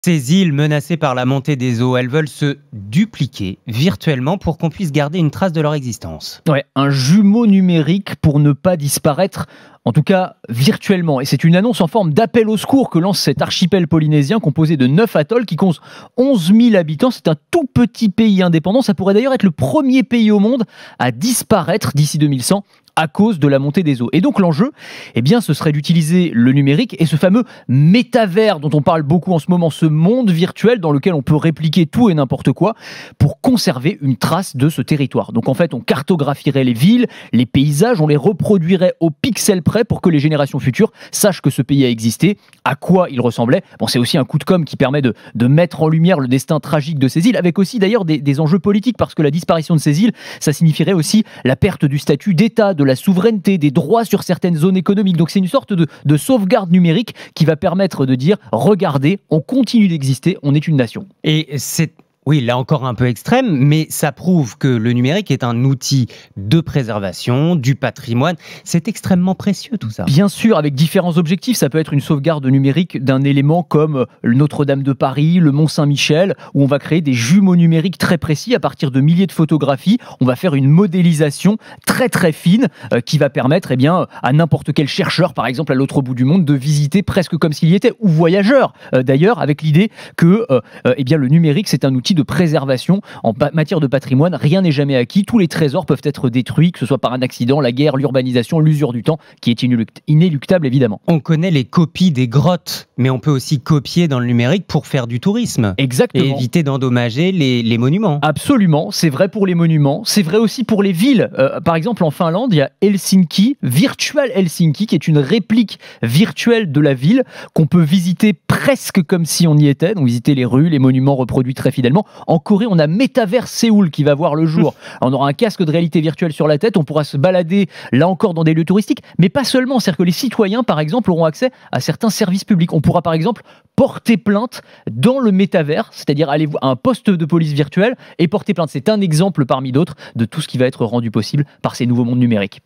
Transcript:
Ces îles menacées par la montée des eaux, elles veulent se dupliquer virtuellement pour qu'on puisse garder une trace de leur existence. Ouais, un jumeau numérique pour ne pas disparaître, en tout cas virtuellement. Et c'est une annonce en forme d'appel au secours que lance cet archipel polynésien composé de 9 atolls qui compte 11 000 habitants. C'est un tout petit pays indépendant. Ça pourrait d'ailleurs être le premier pays au monde à disparaître d'ici 2100 à cause de la montée des eaux. Et donc l'enjeu, eh bien, ce serait d'utiliser le numérique et ce fameux métavers dont on parle beaucoup en ce moment, ce monde virtuel dans lequel on peut répliquer tout et n'importe quoi pour conserver une trace de ce territoire. Donc en fait, on cartographierait les villes, les paysages, on les reproduirait au pixel près pour que les générations futures sachent que ce pays a existé, à quoi il ressemblait. Bon, c'est aussi un coup de com' qui permet de mettre en lumière le destin tragique de ces îles, avec aussi d'ailleurs des enjeux politiques, parce que la disparition de ces îles, ça signifierait aussi la perte du statut d'État, de la souveraineté, des droits sur certaines zones économiques. Donc c'est une sorte de sauvegarde numérique qui va permettre de dire, regardez, on continue d'exister, on est une nation. Et c'est, oui, là encore un peu extrême, mais ça prouve que le numérique est un outil de préservation, du patrimoine. C'est extrêmement précieux tout ça. Bien sûr, avec différents objectifs. Ça peut être une sauvegarde numérique d'un élément comme Notre-Dame de Paris, le Mont-Saint-Michel, où on va créer des jumeaux numériques très précis à partir de milliers de photographies. On va faire une modélisation très très fine qui va permettre à n'importe quel chercheur, par exemple à l'autre bout du monde, de visiter presque comme s'il y était, ou voyageur d'ailleurs, avec l'idée que le numérique c'est un outil de préservation en matière de patrimoine. Rien n'est jamais acquis. Tous les trésors peuvent être détruits, que ce soit par un accident, la guerre, l'urbanisation, l'usure du temps, qui est inéluctable évidemment. On connaît les copies des grottes, mais on peut aussi copier dans le numérique pour faire du tourisme. Exactement. Et éviter d'endommager les monuments. Absolument, c'est vrai pour les monuments, c'est vrai aussi pour les villes. Par exemple, en Finlande, il y a Helsinki, Virtual Helsinki, qui est une réplique virtuelle de la ville qu'on peut visiter presque comme si on y était, donc visiter les rues, les monuments reproduits très fidèlement. En Corée, on a Metaverse Séoul qui va voir le jour. On aura un casque de réalité virtuelle sur la tête, on pourra se balader là encore dans des lieux touristiques, mais pas seulement. C'est-à-dire que les citoyens, par exemple, auront accès à certains services publics. On pourra par exemple porter plainte dans le métavers, c'est-à-dire aller à un poste de police virtuel et porter plainte. C'est un exemple parmi d'autres de tout ce qui va être rendu possible par ces nouveaux mondes numériques.